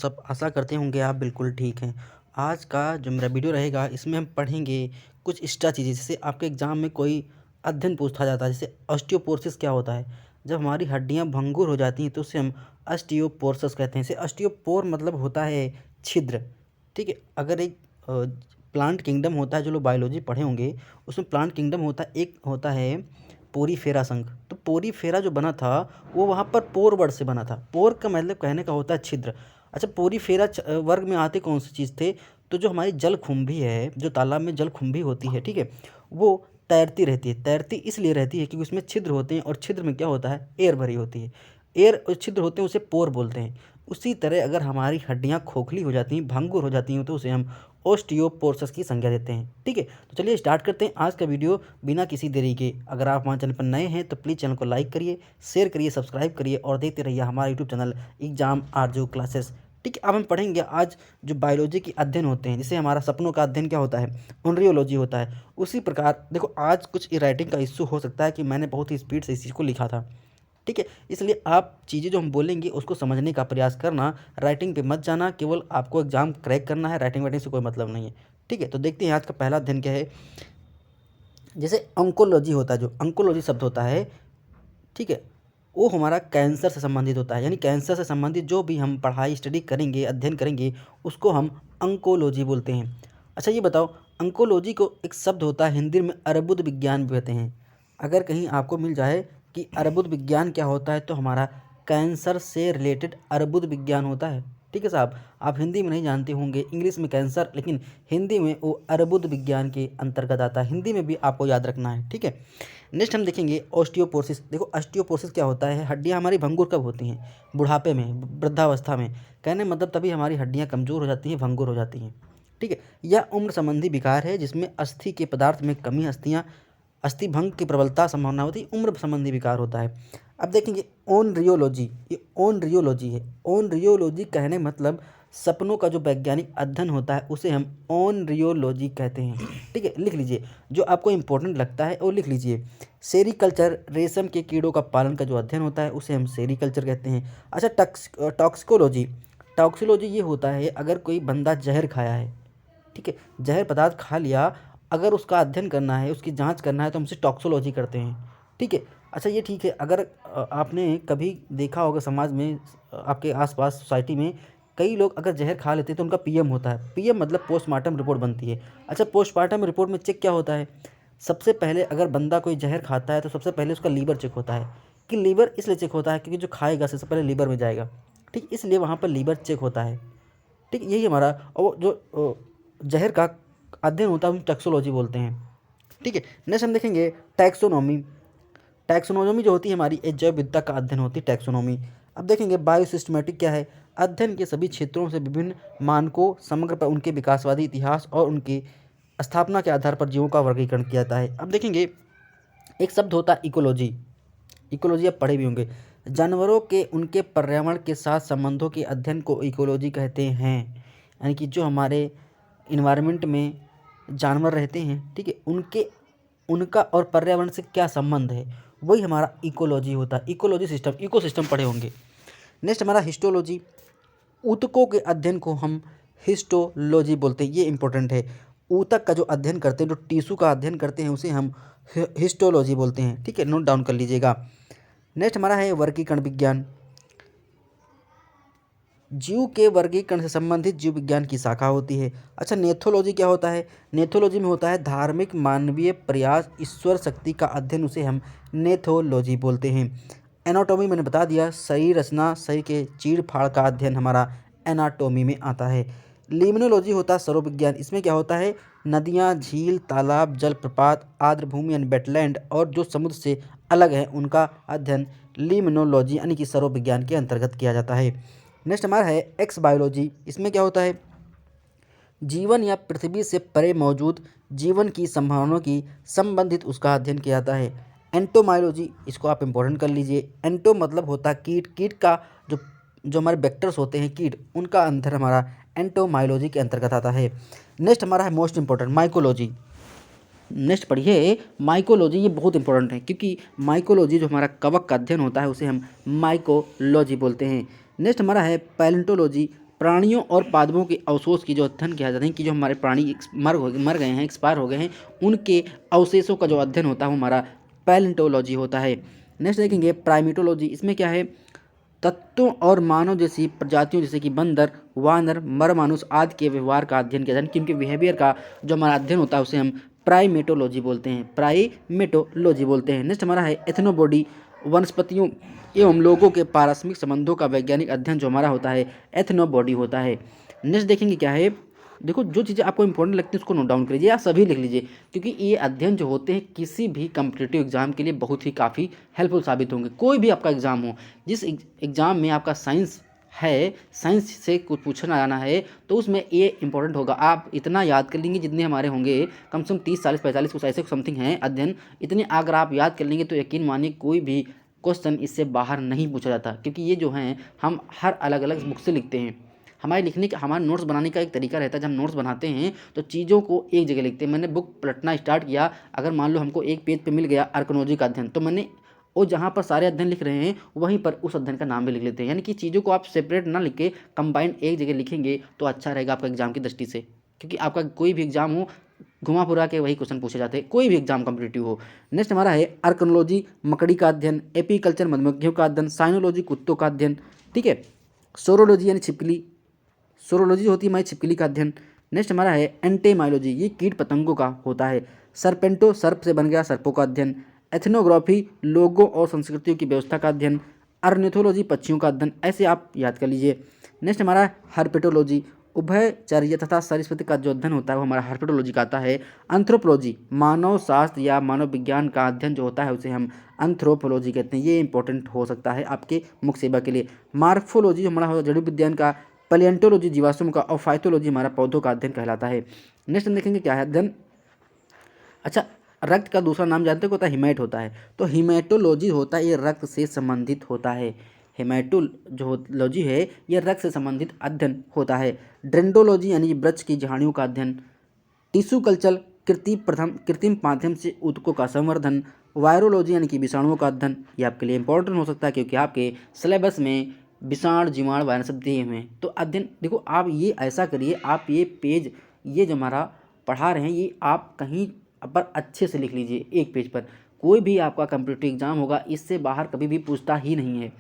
सब आशा करते होंगे आप बिल्कुल ठीक हैं। आज का जो मेरा वीडियो रहेगा इसमें हम पढ़ेंगे कुछ एक्स्ट्रा चीज़ें, जैसे आपके एग्ज़ाम में कोई अध्ययन पूछा जाता है, जैसे ऑस्टियोपोरोसिस क्या होता है। जब हमारी हड्डियाँ भंगुर हो जाती हैं तो उसे हम ऑस्टियोपोरोसिस कहते हैं। जैसे ऑस्टियोपोर मतलब होता है छिद्र, ठीक है। अगर एक प्लांट किंगडम होता है, जो लोग बायोलॉजी पढ़े होंगे उसमें प्लांट किंगडम होता है, एक होता है पोरीफेरा संघ। तो पोरीफेरा जो बना था वो वहाँ पर पोर वर्ड से बना था। पोर का मतलब कहने का होता है छिद्र। अच्छा, पोरीफेरा वर्ग में आते कौन सी चीज़ थे? तो जो हमारी जलकुंभी है, जो तालाब में जलकुंभी होती है, ठीक है, वो तैरती रहती है। तैरती इसलिए रहती है क्योंकि उसमें छिद्र होते हैं, और छिद्र में क्या होता है, एयर भरी होती है। एयर और छिद्र होते हैं, उसे पोर बोलते हैं। उसी तरह अगर हमारी हड्डियाँ खोखली हो जाती हैं, भंगुर हो जाती हैं, तो उसे हम ओस्टियोपोरोसिस की संज्ञा देते हैं, ठीक है। तो चलिए स्टार्ट करते हैं आज का वीडियो बिना किसी देरी के। अगर आप हमारे चैनल पर नए हैं तो प्लीज़ चैनल को लाइक करिए, शेयर करिए, सब्सक्राइब करिए और देखते रहिए हमारा यूट्यूब चैनल एग्जाम आरजू क्लासेस, ठीक है। अब हम पढ़ेंगे आज जो बायोलॉजी के अध्ययन होते हैं, जैसे हमारा सपनों का अध्ययन क्या होता है, एम्ब्रियोलॉजी होता है। उसी प्रकार देखो, आज कुछ राइटिंग का इशू हो सकता है कि मैंने बहुत ही स्पीड से इस चीज़ को लिखा था, ठीक है। इसलिए आप चीज़ें जो हम बोलेंगे उसको समझने का प्रयास करना, राइटिंग पे मत जाना। केवल आपको एग्जाम क्रैक करना है, राइटिंग वाइटिंग से कोई मतलब नहीं है, ठीक है। तो देखते हैं आज का पहला अध्ययन क्या है। जैसे ऑन्कोलॉजी होता है, जो ऑन्कोलॉजी शब्द होता है, ठीक है, वो हमारा कैंसर से संबंधित होता है। यानी कैंसर से संबंधित जो भी हम पढ़ाई स्टडी करेंगे, अध्ययन करेंगे, उसको हम ऑन्कोलॉजी बोलते हैं। अच्छा ये बताओ, ऑन्कोलॉजी को एक शब्द होता है हिंदी में अर्बुद विज्ञान भी कहते हैं। अगर कहीं आपको मिल जाए कि अर्बुद विज्ञान क्या होता है, तो हमारा कैंसर से रिलेटेड अर्बुद विज्ञान होता है, ठीक है साहब। आप हिंदी में नहीं जानते होंगे, इंग्लिश में कैंसर, लेकिन हिंदी में वो अर्बुद विज्ञान के अंतर्गत आता है। हिंदी में भी आपको याद रखना है, ठीक है। नेक्स्ट हम देखेंगे ऑस्टियोपोरोसिस। देखो ऑस्टियोपोरोसिस क्या होता है, हड्डियाँ हमारी भंगुर कब होती हैं? बुढ़ापे में, वृद्धावस्था में। कहने मतलब तभी हमारी हड्डियाँ कमज़ोर हो जाती हैं, भंगुर हो जाती हैं, ठीक है। यह उम्र संबंधी विकार है जिसमें अस्थि के पदार्थ में कमी, अस्थि भंग की प्रबलता संभावना होती है, उम्र संबंधी विकार होता है। अब देखेंगे ओनरियोलॉजी, ये ओनरियोलॉजी है। ओनरियोलॉजी कहने मतलब सपनों का जो वैज्ञानिक अध्ययन होता है उसे हम ओनरियोलॉजी कहते हैं, ठीक है। लिख लीजिए, जो आपको इंपॉर्टेंट लगता है वो लिख लीजिए। सेरीकल्चर, रेशम के कीड़ों का पालन का जो अध्ययन होता है उसे हम सेरीकल्चर कहते हैं। अच्छा, टॉक्सिकोलॉजी, टॉक्सिकोलॉजी ये होता है अगर कोई बंदा जहर खाया है, ठीक है, जहर पदार्थ खा लिया, अगर उसका अध्ययन करना है, उसकी जांच करना है, तो हम उसे टॉक्सोलॉजी करते हैं, ठीक है। अच्छा ये ठीक है, अगर आपने कभी देखा होगा समाज में, आपके आसपास सोसाइटी में कई लोग अगर जहर खा लेते हैं तो उनका पीएम होता है। पीएम मतलब पोस्टमार्टम रिपोर्ट बनती है। अच्छा, पोस्टमार्टम रिपोर्ट में चेक क्या होता है? सबसे पहले अगर बंदा कोई जहर खाता है तो सबसे पहले उसका लीवर चेक होता है। कि लीवर इसलिए चेक होता है क्योंकि जो खाएगा सबसे पहले लीवर में जाएगा, ठीक, इसलिए वहाँ पर लीवर चेक होता है, ठीक। यही हमारा, और जो जहर का अध्ययन होता है हम टैक्सोलॉजी बोलते हैं, ठीक है। नेक्स्ट हम देखेंगे टैक्सोनॉमी। टैक्सोनॉमी जो होती है हमारी, एक जैव विविधता का अध्ययन होती है टैक्सोनॉमी। अब देखेंगे बायोसिस्टमैटिक क्या है, अध्ययन के सभी क्षेत्रों से विभिन्न मानकों समग्र पर उनके विकासवादी इतिहास और उनकी स्थापना के आधार पर जीवों का वर्गीकरण किया जाता है। अब देखेंगे एक शब्द होता है इकोलॉजी। इकोलॉजी आप पढ़े भी होंगे। जानवरों के उनके पर्यावरण के साथ संबंधों के अध्ययन को इकोलॉजी कहते हैं। यानी कि जो हमारे इन्वायरमेंट में जानवर रहते हैं, ठीक है, उनके उनका और पर्यावरण से क्या संबंध है, वही हमारा इकोलॉजी होता है। इकोलॉजी सिस्टम, इकोसिस्टम पढ़े होंगे। नेक्स्ट हमारा हिस्टोलॉजी। ऊतकों के अध्ययन को हम हिस्टोलॉजी बोलते हैं, ये इंपॉर्टेंट है। ऊतक का जो अध्ययन करते हैं, जो टिश्यू का अध्ययन करते हैं, उसे हम हिस्टोलॉजी बोलते हैं, ठीक है, नोट डाउन कर लीजिएगा। नेक्स्ट हमारा है वर्गीकरण विज्ञान। जीव के वर्गीकरण से संबंधित जीव विज्ञान की शाखा होती है। अच्छा, नेथोलॉजी क्या होता है? नेथोलॉजी में होता है धार्मिक मानवीय प्रयास, ईश्वर शक्ति का अध्ययन, उसे हम नेथोलॉजी बोलते हैं। एनाटॉमी मैंने बता दिया, शरीर रचना, शरीर के चीड़ फाड़ का अध्ययन हमारा एनाटॉमी में आता है। लिम्नोलॉजी होता है सरोविज्ञान। इसमें क्या होता है, नदियाँ, झील, तालाब, जलप्रपात, आर्द्रभूमि यानी वेटलैंड और जो समुद्र से अलग है उनका अध्ययन लिम्नोलॉजी यानी कि सरोविज्ञान के अंतर्गत किया जाता है। नेक्स्ट हमारा है एक्स बायोलॉजी। इसमें क्या होता है, जीवन या पृथ्वी से परे मौजूद जीवन की संभावनाओं की संबंधित उसका अध्ययन किया जाता है। एंटोमायोलॉजी, इसको आप इंपॉर्टेंट कर लीजिए। एंटो मतलब होता है कीट, कीट का जो जो हमारे वेक्टर्स होते हैं कीट, उनका अंतर हमारा एंटोमायोलॉजी के अंतर्गत आता है। नेक्स्ट हमारा है मोस्ट इंपॉर्टेंट माइकोलॉजी। नेक्स्ट पढ़िए माइकोलॉजी, ये बहुत इंपॉर्टेंट है क्योंकि माइकोलॉजी जो हमारा कवक का अध्ययन होता है उसे हम माइकोलॉजी बोलते हैं। नेक्स्ट हमारा है पैलेंटोलॉजी। प्राणियों और पादपों के अवशेष की जो अध्ययन किया जाता है कि जो हमारे प्राणी मर गए हैं, एक्सपायर हो गए हैं, उनके अवशेषों का जो अध्ययन होता है वो हमारा पैलेंटोलॉजी होता है। नेक्स्ट देखेंगे प्राइमेटोलॉजी। इसमें क्या है, तत्वों और मानव जैसी प्रजातियों जैसे कि बंदर, वानर, मरमानुष आदि के व्यवहार का अध्ययन किया जाता है, क्योंकि बिहेवियर का जो हमारा अध्ययन होता है उसे हम प्राइमेटोलॉजी बोलते हैं, प्राइमेटोलॉजी बोलते हैं। नेक्स्ट हमारा है एथनोबॉडी। वनस्पतियों एवं लोगों के पारस्परिक संबंधों का वैज्ञानिक अध्ययन जो हमारा होता है एथनोबॉडी होता है। नेक्स्ट देखेंगे क्या है, देखो जो चीज़ें आपको इंपॉर्टेंट लगती है उसको नोट डाउन करिए या सभी लिख लीजिए, क्योंकि ये अध्ययन जो होते हैं किसी भी कम्पिटिटिव एग्जाम के लिए बहुत ही काफ़ी हेल्पफुल साबित होंगे। कोई भी आपका एग्जाम हो, जिस एग्जाम में आपका साइंस है, साइंस से कुछ पूछना आना है, तो उसमें ये इंपॉर्टेंट होगा। आप इतना याद कर लेंगे, जितने हमारे होंगे कम से कम 30 40 45 कुछ ऐसे समथिंग हैं अध्ययन, इतने अगर आप याद कर लेंगे तो यकीन मानिए कोई भी क्वेश्चन इससे बाहर नहीं पूछा जाता, क्योंकि ये जो हैं हम हर अलग अलग बुक से लिखते हैं। हमारे लिखने का, हमारे नोट्स बनाने का एक तरीका रहता है। जब हम नोट्स बनाते हैं तो चीज़ों को एक जगह लिखते हैं। मैंने बुक पलटना स्टार्ट किया, अगर मान लो हमको एक पेज पे मिल गया आर्कोलॉजी का अध्ययन, तो मैंने वो जहाँ पर सारे अध्ययन लिख रहे हैं वहीं पर उस अध्ययन का नाम भी लिख लेते हैं। यानी कि चीज़ों को आप सेपरेट ना लिख के कंबाइंड एक जगह लिखेंगे तो अच्छा रहेगा आपका एग्जाम की दृष्टि से, क्योंकि आपका कोई भी एग्जाम हो घुमा फिरा के वही क्वेश्चन पूछे जाते हैं, कोई भी एग्जाम कॉम्पिटिटिव हो। नेक्स्ट हमारा है आर्कोलॉजी मकड़ी का अध्ययन, एपीकल्चर मधुमक्खियों का अध्ययन, साइनोलॉजी कुत्तों का अध्ययन, ठीक है। सोरोलॉजी यानी छिपकली, सोरोलॉजी होती है हमारी छिपकली का अध्ययन। नेक्स्ट हमारा है एंटेमाइलोजी, ये कीट पतंगों का होता है। सरपेंटो, सर्प से बन गया, सर्पों का अध्ययन। एथनोग्राफी, लोगों और संस्कृतियों की व्यवस्था का अध्ययन। अर्निथोलॉजी, पक्षियों का अध्ययन। ऐसे आप याद कर लीजिए। नेक्स्ट हमारा हर्पेटोलॉजी, उभयचर्य तथा सरीसृप का जो अध्ययन होता है वो हमारा हर्पेटोलॉजी का आता है। एंथ्रोपोलॉजी, मानव शास्त्र या मानव विज्ञान का अध्ययन जो होता है उसे हम एंथ्रोपोलॉजी कहते हैं। ये इंपॉर्टेंट हो सकता है आपके मुख्य सेवा के लिए। मार्फोलॉजी हमारा होगा जड़ी विज्ञान का। पैलियोंटोलॉजी जीवाश्मों का, और फाइटोलॉजी हमारा पौधों का अध्ययन कहलाता है। नेक्स्ट हम देखेंगे क्या है अध्ययन। अच्छा, रक्त का दूसरा नाम जानते हो क्या होता है, हिमैट होता है। तो हिमैटोलॉजी होता है ये रक्त से संबंधित होता है। हिमैटोलॉजी है ये रक्त से संबंधित अध्ययन होता है। डेंड्रोलॉजी यानी वृक्ष की झाड़ियों का अध्ययन। टिश्यू कल्चर, कृत्रिम माध्यम से ऊतकों का संवर्धन। वायरोलॉजी यानी कि विषाणुओं का अध्ययन। ये आपके लिए इंपॉर्टेंट हो सकता है क्योंकि आपके सिलेबस में विषाणु, जीवाणु, वायरस सब दिए हुए हैं। तो अध्ययन देखो, आप ये ऐसा करिए, आप ये पेज, ये जो हमारा पढ़ा रहे हैं ये आप कहीं पर अच्छे से लिख लीजिए एक पेज पर। कोई भी आपका कम्पिटिटिव एग्जाम होगा इससे बाहर कभी भी पूछता ही नहीं है,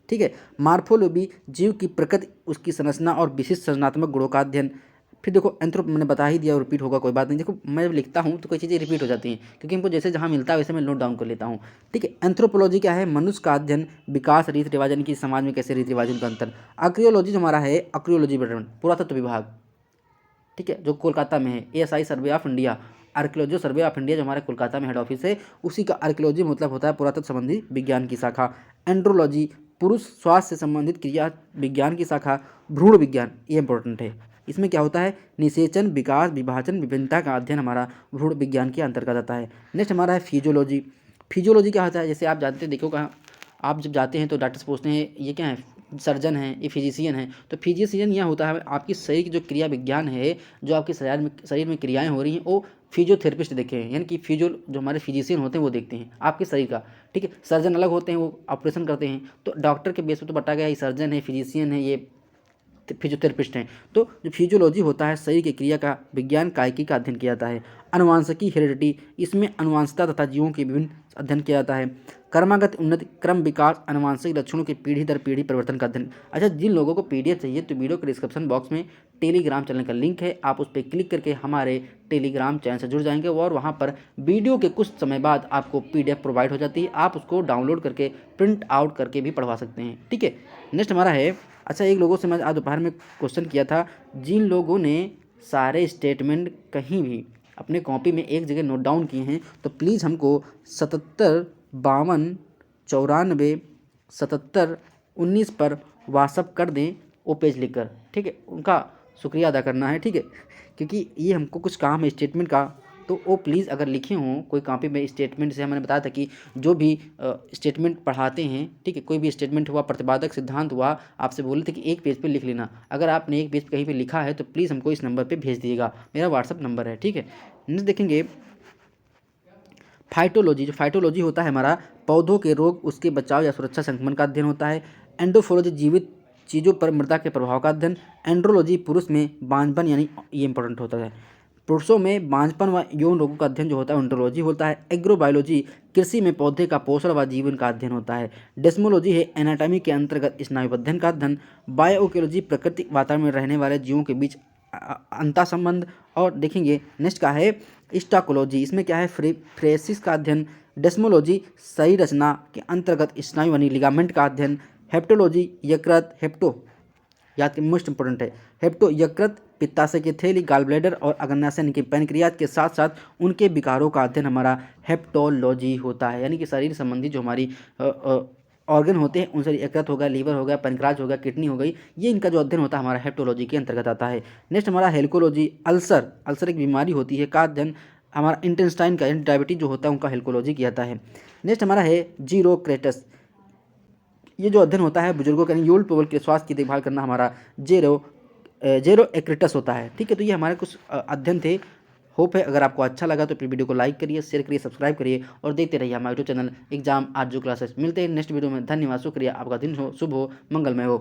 ठीक है। मार्फोलॉजी, जीव की प्रकृति, उसकी संरचना और विशिष्ट संरचनात्मक गुणों का अध्ययन। फिर देखो एंथ्रोप, मैंने बता ही दिया, रिपीट होगा कोई बात नहीं। देखो मैं जब लिखता हूँ तो कोई चीज़ें रिपीट हो जाती हैं, क्योंकि हमको जैसे जहाँ मिलता है वैसे मैं नोट डाउन कर लेता हूँ, ठीक है। एंथ्रोपोलॉजी क्या है, मनुष्य का अध्ययन, विकास, रीति रिवाज यानी कि समाज में कैसे रीति रिवाज उनका अंतर। आर्कियोलॉजी जो हमारा है, आर्कियोलॉजी पुरातत्व विभाग, ठीक है, जो कोलकाता में है। ASI survey of India, archaeology survey of India जो हमारे कोलकाता में हेड ऑफिस है, उसी का आर्कियोलॉजी मतलब होता है पुरातत्व संबंधी विज्ञान की शाखा। एंड्रोलॉजी, पुरुष स्वास्थ्य से संबंधित क्रिया विज्ञान की शाखा। भ्रूण विज्ञान, ये इंपॉर्टेंट है, इसमें क्या होता है, निषेचन, विकास, विभाजन, विभिन्नता का अध्ययन हमारा भ्रूण विज्ञान के अंतर्गत आता है। नेक्स्ट हमारा है फिजियोलॉजी। फिजियोलॉजी क्या होता है, जैसे आप जानते हैं, देखो कहाँ आप जब जाते हैं तो डॉक्टर से पूछते हैं ये क्या है, सर्जन है, ये फिजिशियन है। तो फिजिशियन यह होता है आपकी शरीर की जो क्रिया विज्ञान है, जो आपके शरीर में क्रियाएं हो रही हैं, वो फिजियोथेरेपिस्ट देखे हैं, यानी कि फिजियो जो हमारे फिजिशियन होते हैं वो देखते हैं आपके शरीर का, ठीक है। सर्जन अलग होते हैं, वो ऑपरेशन करते हैं। तो डॉक्टर के बेस पर तो बता गया ये सर्जन है, फिजिशियन है, ये फिजियोथेरेपिस्ट हैं। तो जो फिजियोलॉजी होता है शरीर की क्रिया का विज्ञान, कायिकी का अध्ययन किया जाता है। अनुवांशिकी, हेरिडिटी, इसमें अनुवांशिकता तथा जीवों के विभिन्न अध्ययन किया जाता है। कर्मागत उन्नति, क्रम विकास, अनुवांशिक लक्षणों के पीढ़ी दर पीढ़ी परिवर्तन का अध्ययन। अच्छा, जिन लोगों को PDF चाहिए तो वीडियो के डिस्क्रिप्शन बॉक्स में टेलीग्राम चैनल का लिंक है, आप उस पर क्लिक करके हमारे टेलीग्राम चैनल से जुड़ जाएंगे और वहाँ पर वीडियो के कुछ समय बाद आपको PDF प्रोवाइड हो जाती है, आप उसको डाउनलोड करके प्रिंट आउट करके भी पढ़वा सकते हैं, ठीक है। नेक्स्ट हमारा है, अच्छा एक लोगों से मैं आज दोपहर में क्वेश्चन किया था, जिन लोगों ने सारे स्टेटमेंट कहीं भी अपने कॉपी में एक जगह नोट डाउन किए हैं तो प्लीज़ हमको 77 52 94 77 19 पर व्हाट्सअप कर दें वो पेज लिखकर, ठीक है। उनका शुक्रिया अदा करना है, ठीक है, क्योंकि ये हमको कुछ काम है स्टेटमेंट का। तो वो प्लीज़ अगर लिखे हों कोई कॉपी में स्टेटमेंट, से मैंने बताया था कि जो भी स्टेटमेंट पढ़ाते हैं, ठीक है, कोई भी स्टेटमेंट हुआ, प्रतिपादक सिद्धांत हुआ, आपसे बोले थे कि एक पेज पे लिख लेना। अगर आपने एक पेज पे कहीं पे लिखा है तो प्लीज़ हमको इस नंबर पे भेज दीजिएगा, मेरा व्हाट्सअप नंबर है, ठीक है। नेक्स्ट देखेंगे फाइटोलॉजी। जो फाइटोलॉजी होता है हमारा पौधों के रोग, उसके बचाव या सुरक्षा, संक्रमण का अध्ययन होता है। एंडोफोलॉजी, जीवित चीज़ों पर मृदा के प्रभाव का अध्ययन। एंड्रोलॉजी पुरुष में बांझपन यानी ये इंपॉर्टेंट होता है, पुरुषों में बांझपन व यौन रोगों का अध्ययन जो होता है एंड्रोलॉजी होता है। एग्रोबायोलॉजी कृषि में पौधे का पोषण व जीवन का अध्ययन होता है। डेस्मोलॉजी है एनाटॉमी के अंतर्गत स्नायु अध्ययन का अध्ययन। बायोइकोलॉजी प्राकृतिक वातावरण में रहने वाले जीवों के बीच अंतर संबंध। और देखेंगे नेक्स्ट का है स्टाकोलॉजी, इसमें क्या है फ्रेसिस का अध्ययन। डेस्मोलॉजी शरीर रचना के अंतर्गत स्नायु यानी लिगामेंट का अध्ययन। हेप्टोलॉजी यकृत याद के मोस्ट इंपोर्टेंट है, हेप्टो यकृत, पित्ताशय की थैली, गाल ब्लैडर और अग्न्याशय यानी कि पैनक्रियाज के साथ साथ उनके विकारों का अध्ययन हमारा हेप्टोलॉजी होता है। यानी कि शरीर संबंधी जो हमारी ऑर्गन होते हैं उनसे यकृत हो गया, लीवर हो गया, पैनक्राज हो गया, किडनी हो गई, ये इनका जो अध्ययन होता है हमारा हेप्टोलॉजी के अंतर्गत आता है। नेक्स्ट हमारा हेल्कोलॉजी अल्सर एक बीमारी होती है का अध्ययन हमारा इंटेस्टाइन का यानी डायबिटीज जो होता है उनका हेल्कोलॉजी किया जाता है। नेक्स्ट हमारा है जीरोक्रेटस, ये जो अध्ययन होता है बुजुर्गों के यानी ओल्ड पीपल के स्वास्थ्य की देखभाल करना हमारा जेरो एक्रिटस होता है। ठीक है, तो ये हमारे कुछ अध्ययन थे। होप है अगर आपको अच्छा लगा तो फिर वीडियो को लाइक करिए, शेयर करिए, सब्सक्राइब करिए और देखते रहिए हमारा यूट्यूब चैनल एग्जाम आज जो क्लासेस। मिलते हैं नेक्स्ट वीडियो में। धन्यवाद, शुक्रिया, आपका दिन हो शुभ हो, मंगलमय हो।